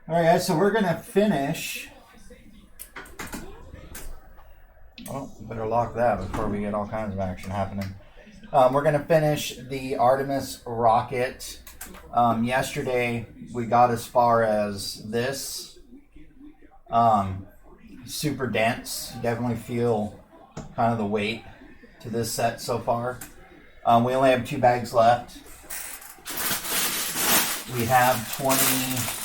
All right, guys, so we're going to finish. Oh, better lock that before we get all kinds of action happening. We're going to finish the Artemis rocket. Yesterday, we got as far as this. Super dense. You definitely feel kind of the weight to this set so far. We only have 2 bags left. We have 26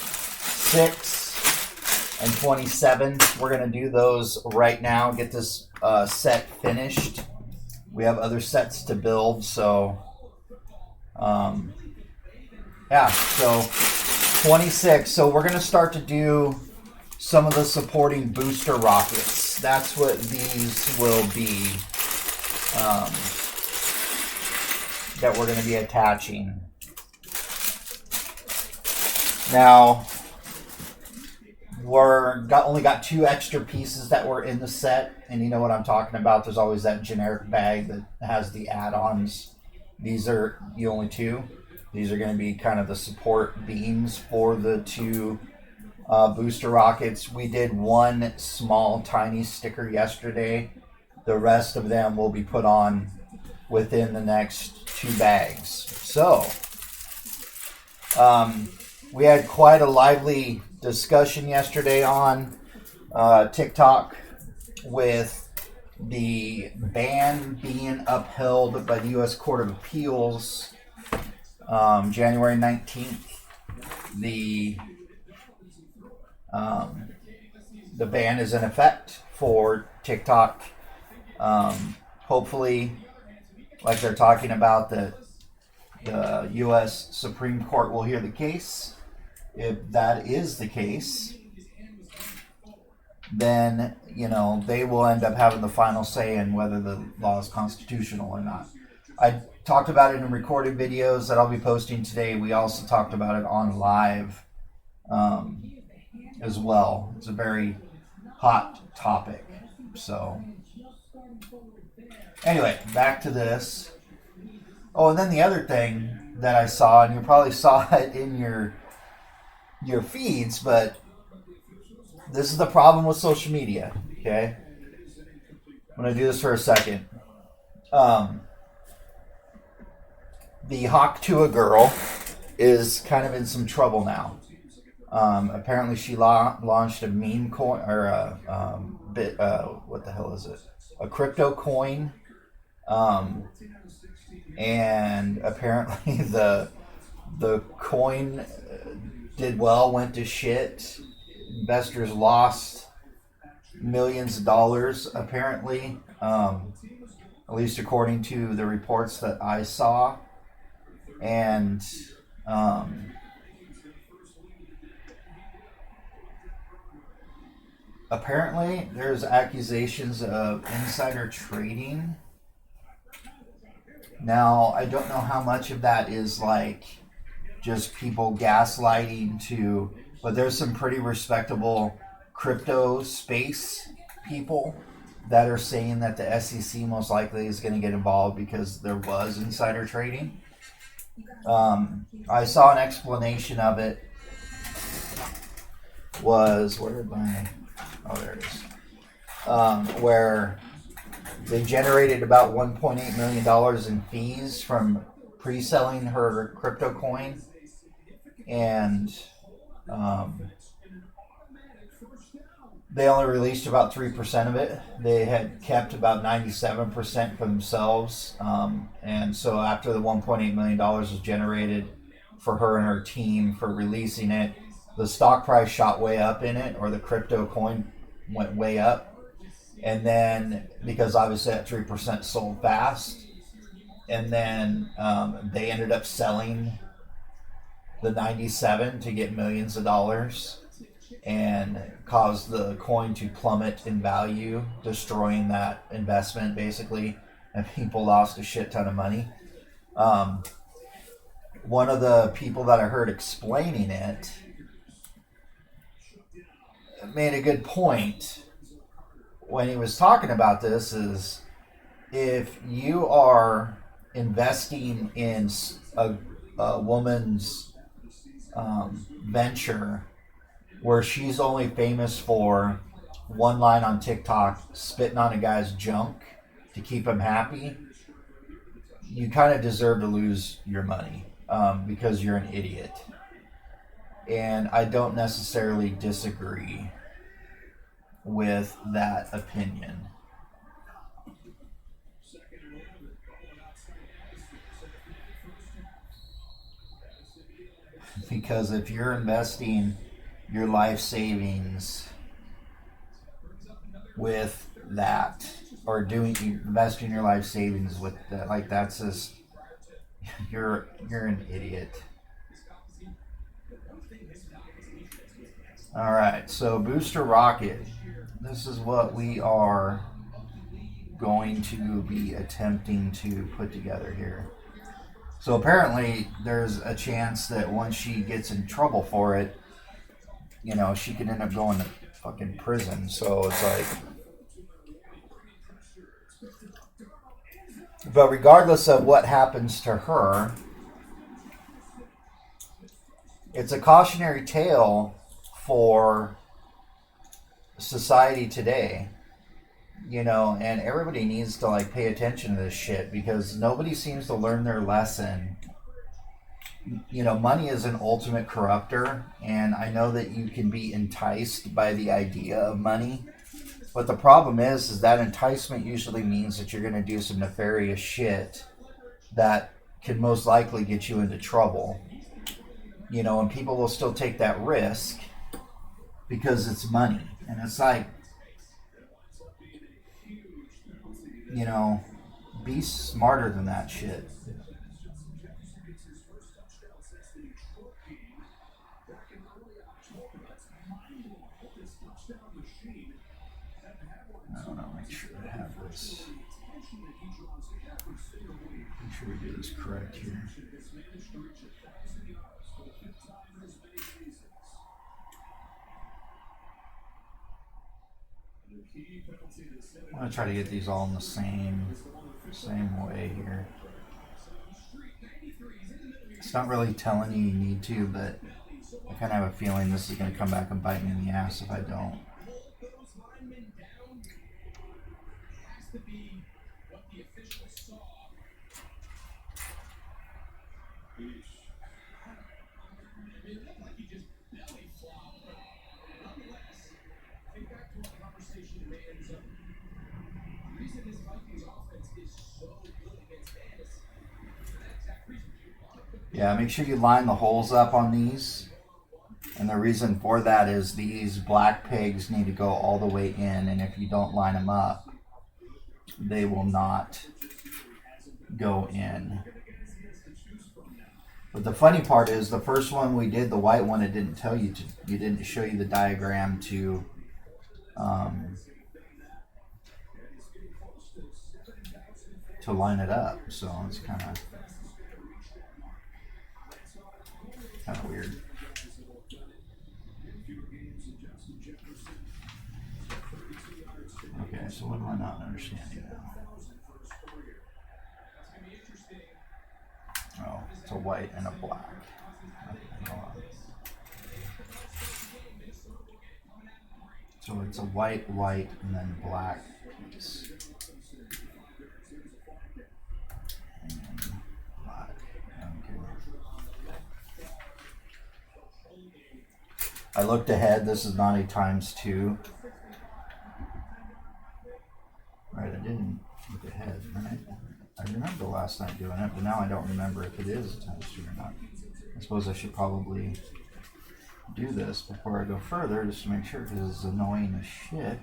and 27. We're going to do those right now, get this set finished. We have other sets to build, so yeah, so 26. So we're going to start to do some of the supporting booster rockets. That's what these will be that we're going to be attaching. Now, only got 2 extra pieces that were in the set, and you know what I'm talking about. There's always that generic bag that has the add-ons. These are the only 2. These are going to be kind of the support beams for the 2 booster rockets. We did 1 small, tiny sticker yesterday. The rest of them will be put on within the next 2 bags. So, we had quite a lively discussion yesterday on TikTok with the ban being upheld by the U.S. Court of Appeals January 19th. The ban is in effect for TikTok. Hopefully, like they're talking about, that the U.S. Supreme Court will hear the case. If that is the case, then, they will end up having the final say in whether the law is constitutional or not. I talked about it in recorded videos that I'll be posting today. We also talked about it on live as well. It's a very hot topic. So, anyway, back to this. Oh, and then the other thing that I saw, and you probably saw it in your feeds, but this is the problem with social media, okay? I'm going to do this for a second. The Hawk Tua girl is kind of in some trouble now. Apparently she launched a meme coin, or what the hell is it? A crypto coin. And apparently the coin did well, went to shit. Investors lost millions of dollars, apparently, at least according to the reports that I saw. And apparently there's accusations of insider trading. Now, I don't know how much of that is like just people gaslighting but there's some pretty respectable crypto space people that are saying that the SEC most likely is going to get involved because there was insider trading. I saw an explanation of it was, there it is, where they generated about $1.8 million in fees from pre-selling her crypto coin, and they only released about 3% of it. They had kept about 97% for themselves, and so after the $1.8 million was generated for her and her team for releasing it, the stock price shot way up in it, or the crypto coin went way up. And then, because obviously that 3% sold fast, and then they ended up selling the 97 to get millions of dollars and caused the coin to plummet in value, destroying that investment basically, and people lost a shit ton of money. One of the people that I heard explaining it made a good point when he was talking about this, is if you are investing in a woman's venture where she's only famous for one line on TikTok, spitting on a guy's junk to keep him happy, you kind of deserve to lose your money because you're an idiot. And I don't necessarily disagree with that opinion. Because if you're investing your life savings with that, or investing your life savings with that, like, that's just, you're an idiot. All right, so booster rocket. This is what we are going to be attempting to put together here. So apparently there's a chance that once she gets in trouble for it, you know, she could end up going to fucking prison. So it's like, but regardless of what happens to her, it's a cautionary tale for society today, you know, and everybody needs to like pay attention to this shit because nobody seems to learn their lesson. You know, money is an ultimate corrupter, and I know that you can be enticed by the idea of money, but the problem is that enticement usually means that you're going to do some nefarious shit that can most likely get you into trouble. You know, and people will still take that risk because it's money. And it's like, you know, be smarter than that shit. I don't know, make sure I have this. Make sure we do this correct here. I'm going to try to get these all in the same way here. It's not really telling you need to, but I kind of have a feeling this is going to come back and bite me in the ass if I don't. Yeah, make sure you line the holes up on these. And the reason for that is these black pigs need to go all the way in. And if you don't line them up, they will not go in. But the funny part is the first one we did, the white one, it didn't tell you to, it didn't show you the diagram to line it up. So it's kind of weird. Okay, so what am I not understanding now? Oh, it's a white and a black. Okay, hold on. So it's a white, and then black piece. And black. Okay. I looked ahead. This is not a ×2. Right, I didn't look ahead, right? I remember last night doing it, but now I don't remember if it is a ×2 or not. I suppose I should probably do this before I go further, just to make sure, because it's annoying as shit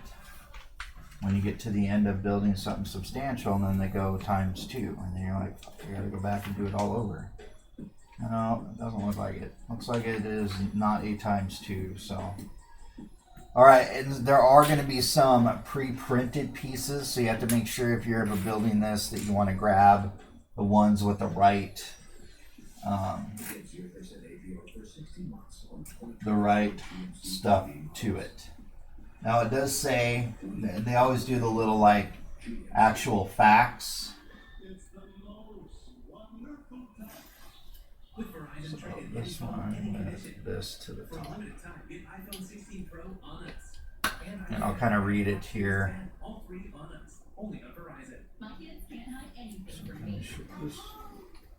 when you get to the end of building something substantial and then they go ×2, and then you're like, I gotta go back and do it all over. No, it doesn't look like it. Looks like it is not a ×2, so. Alright, and there are going to be some pre-printed pieces, so you have to make sure if you're ever building this that you want to grab the ones with the right stuff to it. Now it does say, they always do the little like actual facts. So this one with this to the top. And I'll kind of read it here. So finish with this.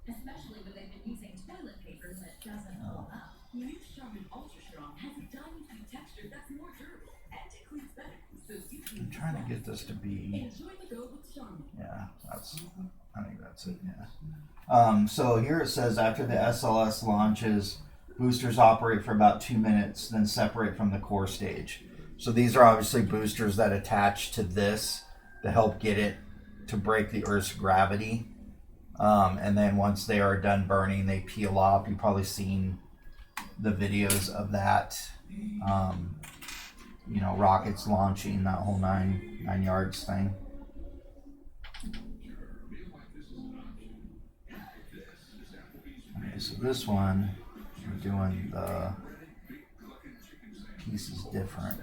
Especially when they've been using toilet paper that doesn't hold up. New Charmin Ultra Strong has a diamond texture that's more durable and it cleans better. So you can I'm trying to get this to be. Yeah, I think that's it. Yeah. So here it says after the SLS launches, boosters operate for about 2 minutes, then separate from the core stage. So these are obviously boosters that attach to this to help get it to break the Earth's gravity. And then once they are done burning, they peel off. You've probably seen the videos of that. Rockets launching, that whole nine yards thing. Okay, so this one, we're doing the pieces different.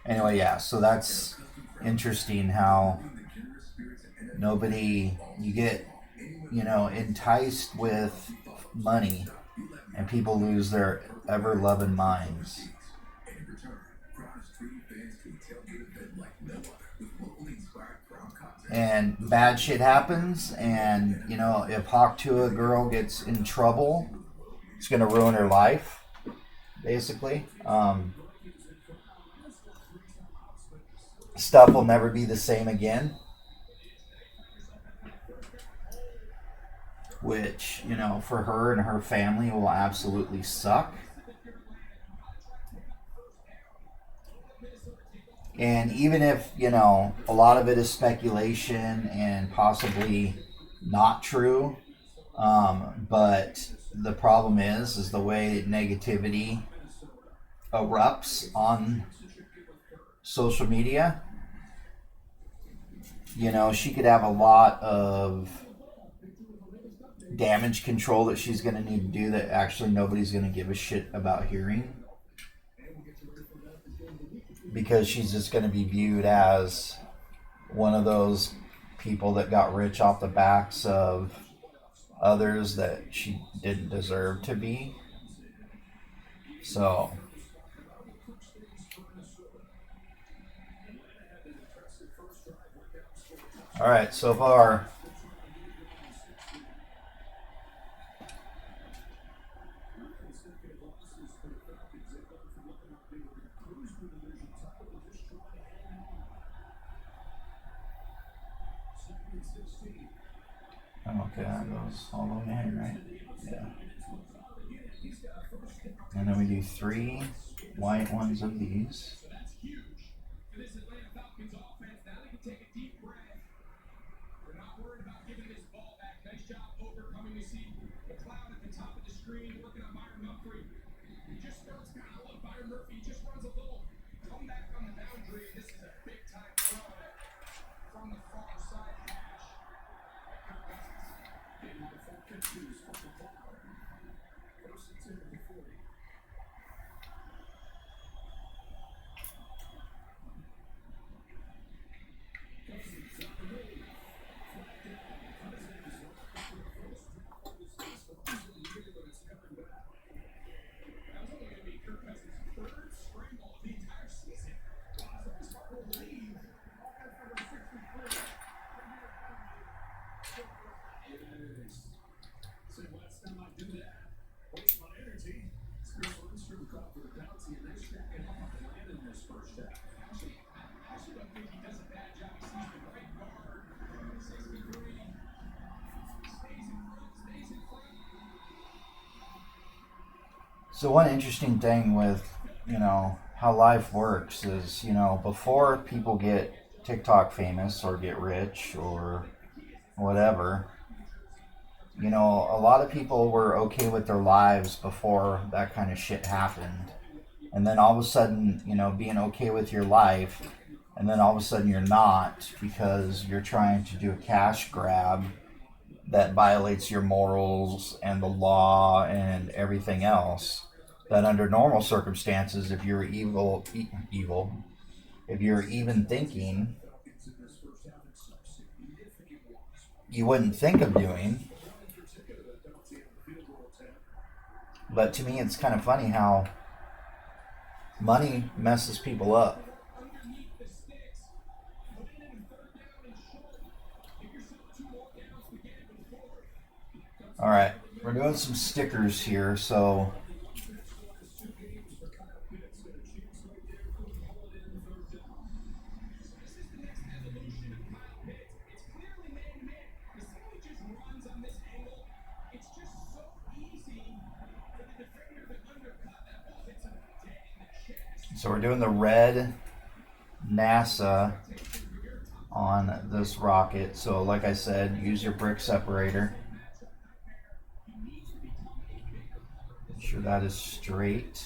Anyway, yeah, so that's interesting how you get, enticed with money and people lose their ever-loving minds. And bad shit happens, and, if Hawk Tuah girl gets in trouble, it's going to ruin her life, basically. Stuff will never be the same again. Which, for her and her family will absolutely suck. And even if, a lot of it is speculation and possibly not true, but the problem is the way negativity erupts on social media. She could have a lot of damage control that she's going to need to do that actually nobody's going to give a shit about hearing, because she's just going to be viewed as one of those people that got rich off the backs of others that she didn't deserve to be. So all right, so far okay, that goes all the way in, right? Yeah. And then we do 3 white ones of these. So one interesting thing with, how life works is, before people get TikTok famous or get rich or whatever, a lot of people were okay with their lives before that kind of shit happened. And then all of a sudden, being okay with your life, and then all of a sudden you're not, because you're trying to do a cash grab that violates your morals and the law and everything else. That under normal circumstances, if if you're even thinking, you wouldn't think of doing. But to me, it's kind of funny how money messes people up. All right, we're doing some stickers here, so we're doing the red NASA on this rocket. So like I said, use your brick separator. Make sure that is straight.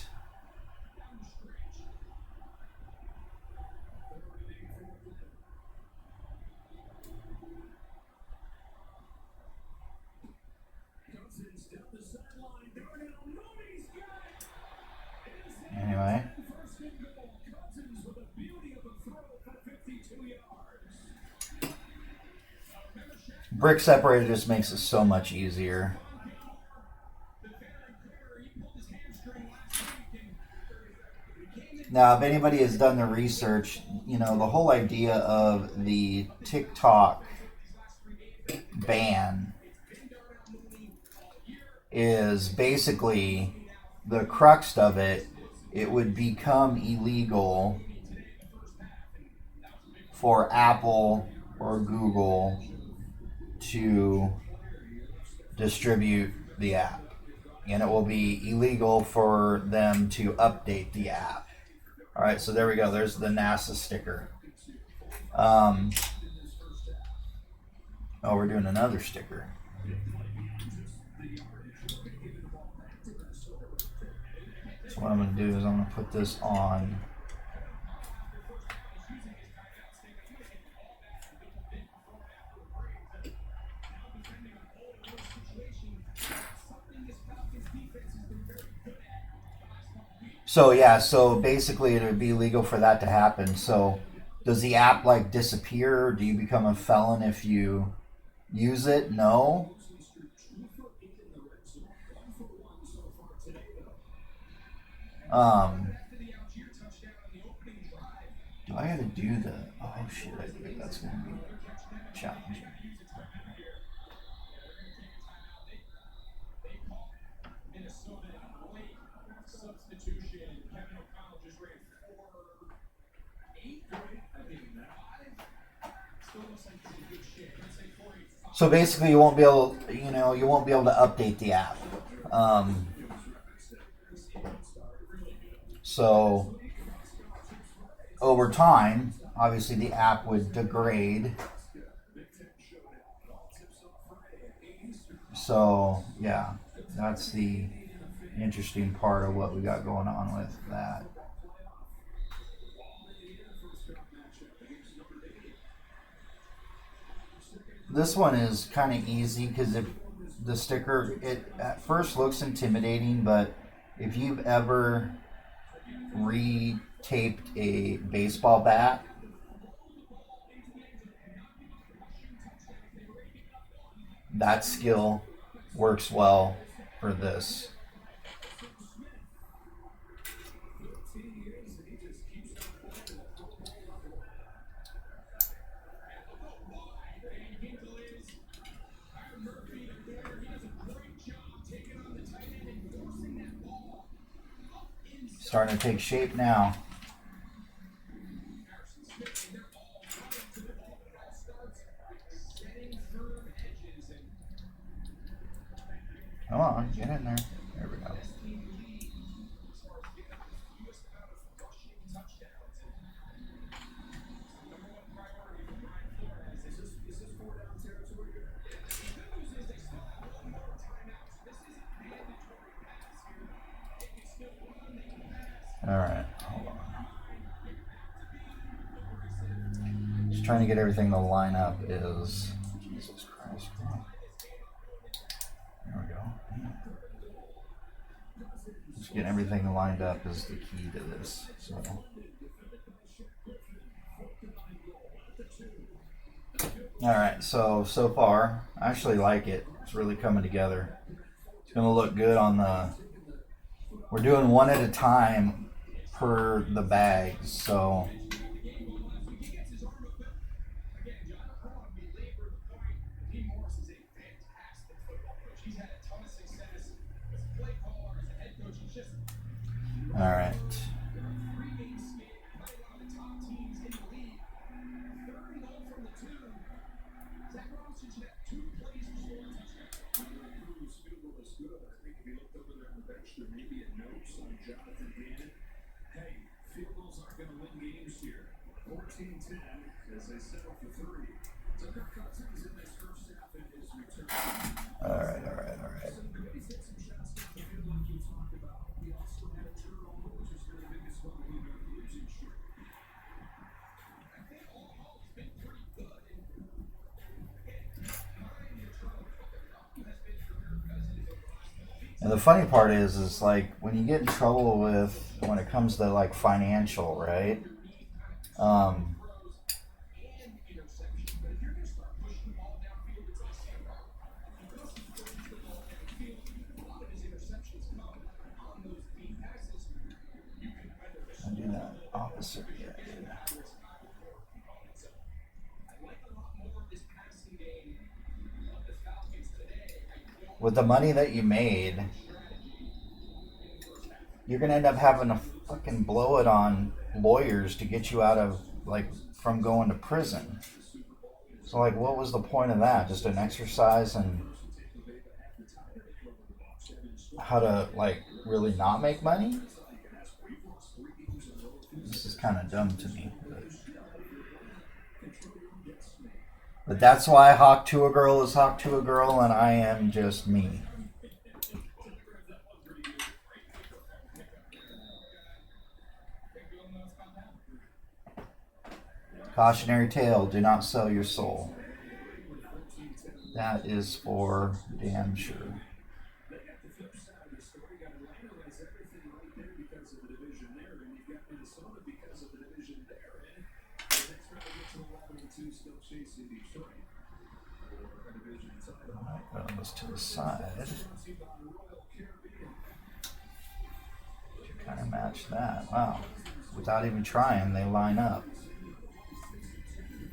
Anyway. Brick separator just makes it so much easier. Now, if anybody has done the research, you know, the whole idea of the TikTok ban is basically the crux of it. It would become illegal for Apple or Google to distribute the app, and it will be illegal for them to update the app. All right, so there we go. There's the NASA sticker. Oh, we're doing another sticker. So what I'm going to do is I'm going to put this on. So yeah, so basically it would be legal for that to happen. So does the app like disappear? Do you become a felon if you use it? No. Do I gotta do the, oh shit, I think that's gonna be challenging. So basically, you won't be able, you won't be able to update the app. So over time, obviously, the app would degrade. So yeah, that's the interesting part of what we got going on with that. This one is kind of easy because if the sticker, it at first looks intimidating, but if you've ever retaped a baseball bat, that skill works well for this. Starting to take shape now. Come on, get in there. There we go. All right, hold on. Just trying to get everything to line up is, Jesus Christ. There we go. Just getting everything lined up is the key to this. So All right, so far, I actually like it. It's really coming together. It's gonna look good on the. We're doing one at a time per the bags, so. All right. All right, all right, all right. And the funny part is like when you get in trouble with when it comes to like financial, right? Um, I do that opposite. Yeah. With the money that you made, you're gonna end up having to fucking blow it on lawyers to get you out of like from going to prison. So like, what was the point of that? Just an exercise in how to like really not make money? This is kind of dumb to me. But that's why Hawk to a Girl is Hawk to a Girl, and I am just me. Cautionary tale, do not sell your soul. That is for damn sure. Put this to the side. Kind of match that. Wow. Without even trying, they line up.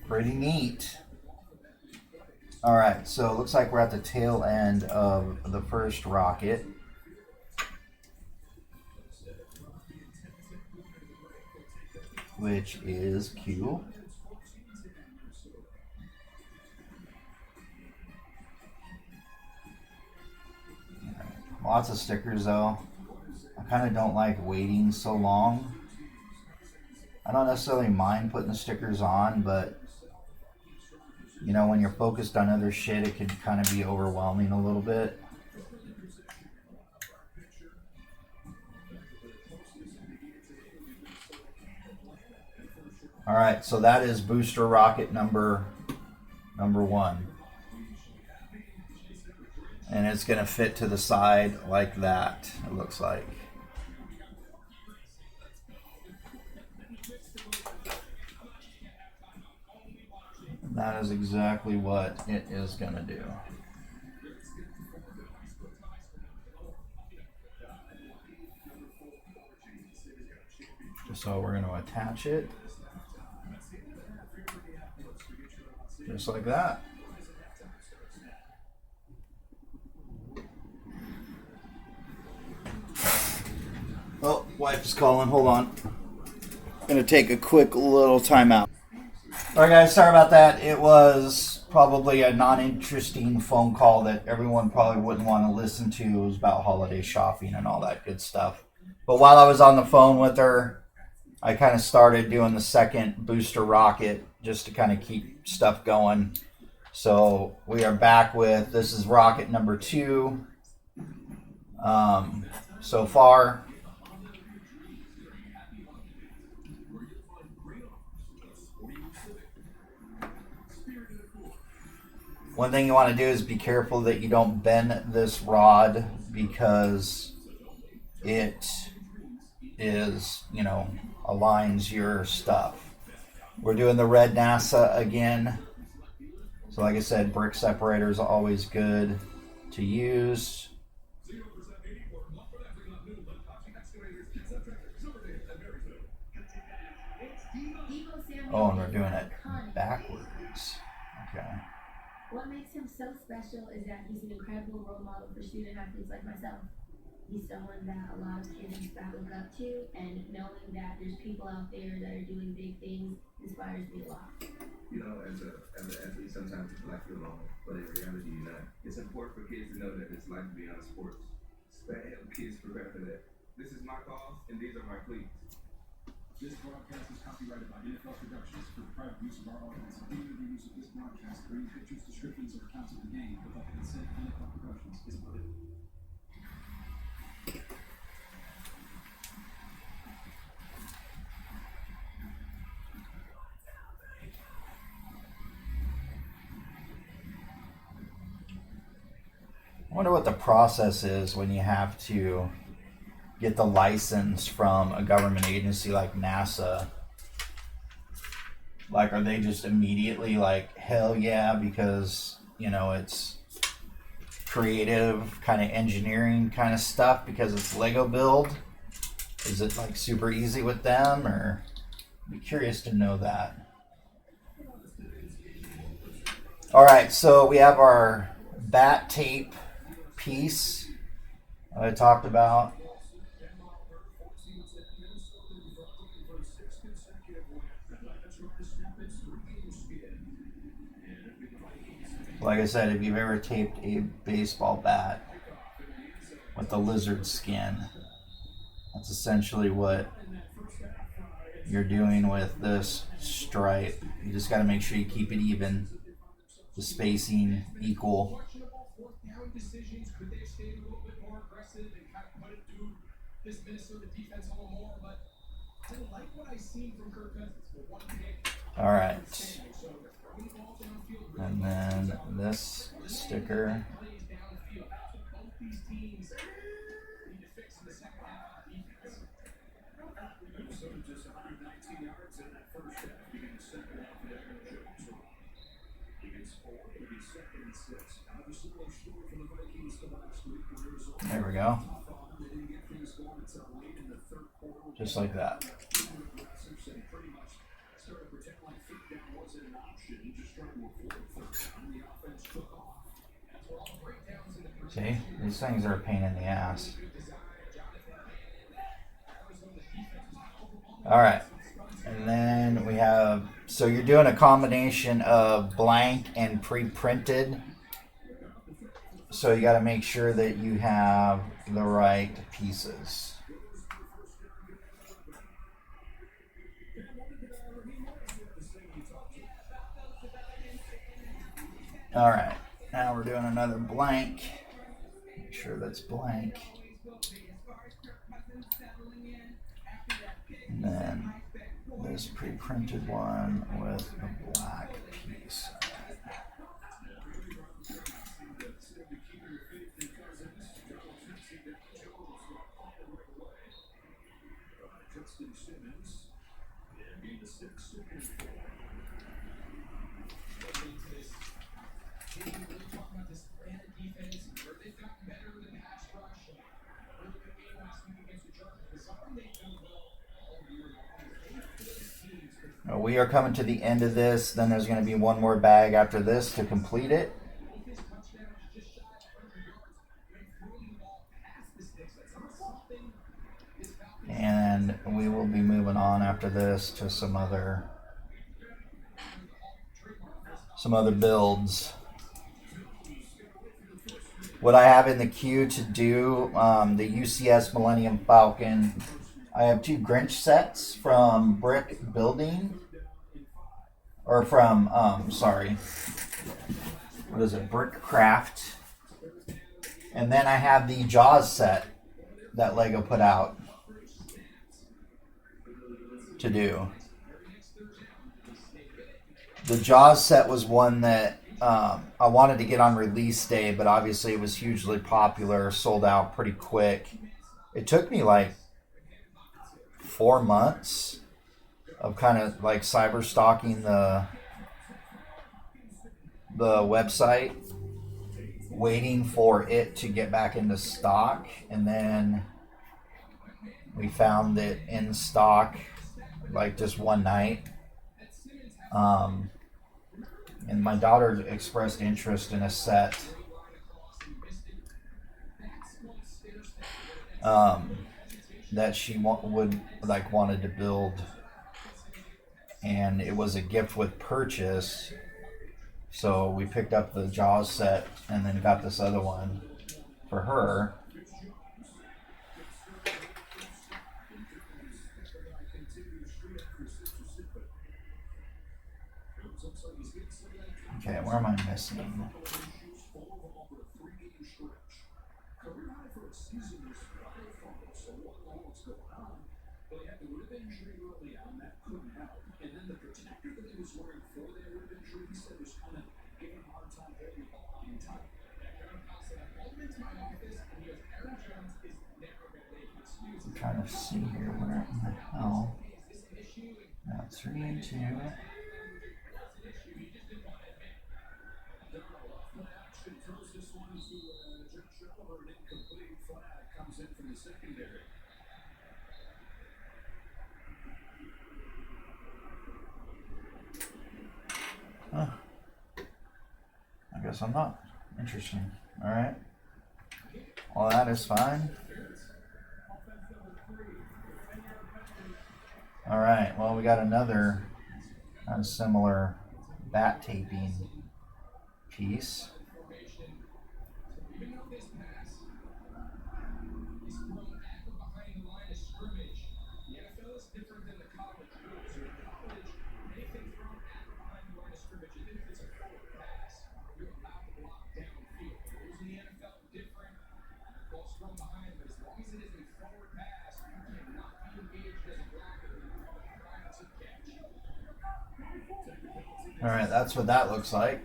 Pretty neat. All right, so it looks like we're at the tail end of the first rocket. Which is Q. Lots of stickers though. I kind of don't like waiting so long. I don't necessarily mind putting the stickers on, but you know, when you're focused on other shit, it can kind of be overwhelming a little bit. All right, so that is booster rocket number 1. And it's going to fit to the side like that, it looks like. And that is exactly what it is going to do. So we're going to attach it. Just like that. Oh, wife is calling. Hold on. Gonna take a quick little timeout. Alright guys, sorry about that. It was probably a non-interesting phone call that everyone probably wouldn't want to listen to. It was about holiday shopping and all that good stuff. But while I was on the phone with her, I kind of started doing the second booster rocket just to kind of keep stuff going. So we are back with, this is rocket number 2 so far. One thing you want to do is be careful that you don't bend this rod because it is, you know, aligns your stuff. We're doing the red NASA again. So like I said, brick separator is always good to use. Oh, and we're doing it backwards. Okay. What makes him so special is that he's an incredible role model for student athletes like myself. He's someone that a lot of kids inspire look up to, and knowing that there's people out there that are doing big things inspires me a lot. You know, as an athlete, sometimes you feel like you're alone, but in reality, you're not. It's important for kids to know that it's like beyond sports. So I help kids prepare for that. This is my cause, and these are my pleas. This broadcast is copyrighted by NFL Productions for the private use of our audience. Any of the use of this broadcast, or any pictures, descriptions, or accounts of the game without the consent of NFL Productions is prohibited. I wonder what the process is when you have to get the license from a government agency like NASA. Like, are they just immediately like, hell yeah, because, you know, it's creative kind of engineering kind of stuff because it's Lego build? Is it like super easy with them, or I'd be curious to know that. All right, so we have our bat tape piece I talked about. Like I said, if you've ever taped a baseball bat with the lizard skin, that's essentially what you're doing with this stripe. You just got to make sure you keep it even, the spacing equal. All right. And then this sticker. There we go. Just like that. See, these things are a pain in the ass. All right. And then we have, so you're doing a combination of blank and pre-printed. So you got to make sure that you have the right pieces. All right. Now we're doing another blank. Make sure that's blank. And then this pre-printed one with a black piece. We are coming to the end of this. Then there's going to be one more bag after this to complete it. And we will be moving on after this to some other builds. What I have in the queue to do, the UCS Millennium Falcon. I have 2 Grinch sets from Brick Building. Or from, what is it? Brick Craft. And then I have the Jaws set that Lego put out to do. The Jaws set was one that I wanted to get on release day, but obviously it was hugely popular, sold out pretty quick. It took me like 4 months of kind of like cyber stalking the the website, waiting for it to get back into stock, and then we found it in stock like just one night. And my daughter expressed interest in a set that she wanted to build, and it was a gift with purchase. So we picked up the Jaws set and then got this other one for her. Okay, where am I missing? I'm trying to see here, where in the hell? Now 3 and 2. Huh. I guess I'm not. Interesting. Alright. Well, that is fine. Alright, well, we got another kind of similar bat taping piece. Alright, that's what that looks like.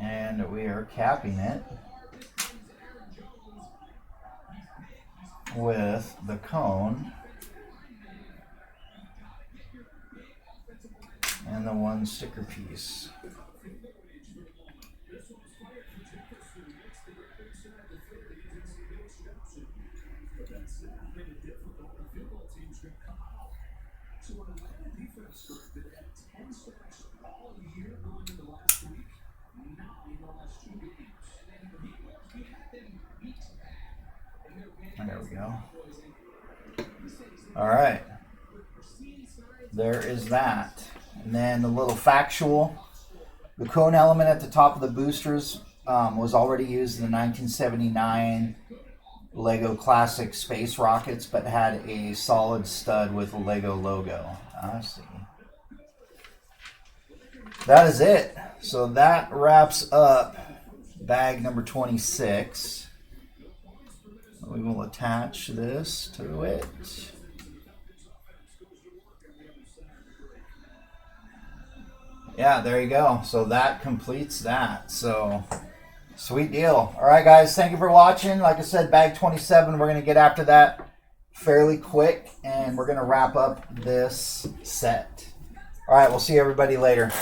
And we are capping it with the cone and the one sticker piece. There we go. All right. There is that. And then the little factual. The cone element at the top of the boosters was already used in the 1979 Lego Classic Space Rockets, but had a solid stud with a Lego logo. I see. That is it. So that wraps up bag number 26. We will attach this to it. Yeah, there you go. So that completes that. So sweet deal. All right, guys, thank you for watching. Like I said, bag 27, we're going to get after that fairly quick, and we're going to wrap up this set. All right, we'll see everybody later.